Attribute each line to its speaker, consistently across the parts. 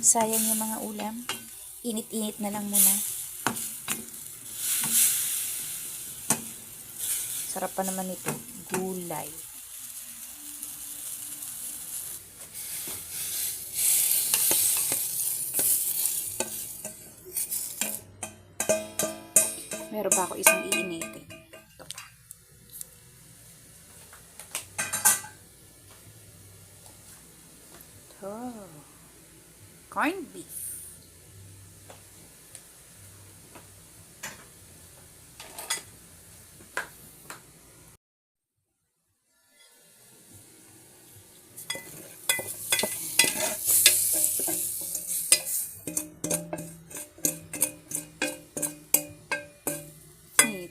Speaker 1: sayang yung mga ulam. Init-init na lang muna. Sarap pa naman ito. Gulay. Meron pa ako isang iinitin. Ito pa. Ito. Corned beef.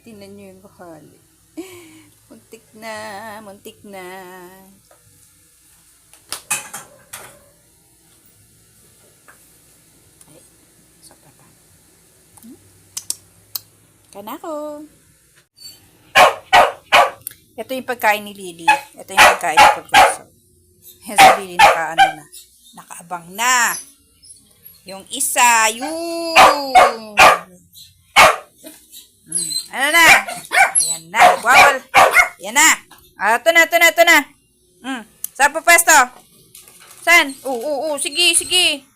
Speaker 1: Tingnan nyo yung kahali. Muntik na, muntik na. Ay, sobra pa. Kana ko. Ito yung pagkain ni Lily. Ito yung pagkain ni Professor. Yan si Lily nakaabang na. Yung isa, yun. Ano na? Ayan na. Nagwawal. Ayan na. Ito na. Saan po pwesto? Saan? Sige.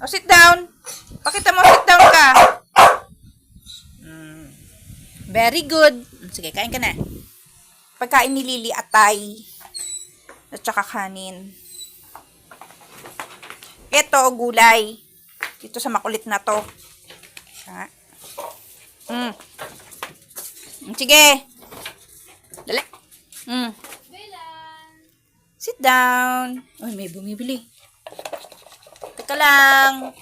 Speaker 1: O, sit down. Pakita mo, sit down ka. Very good. Sige, kain ka na. Pagkain ni Lily, atay. At saka kanin. Ito, gulay. Dito sa makulit na to. Sige. Dali. Sit down. Uy, may bumibili. Teka lang.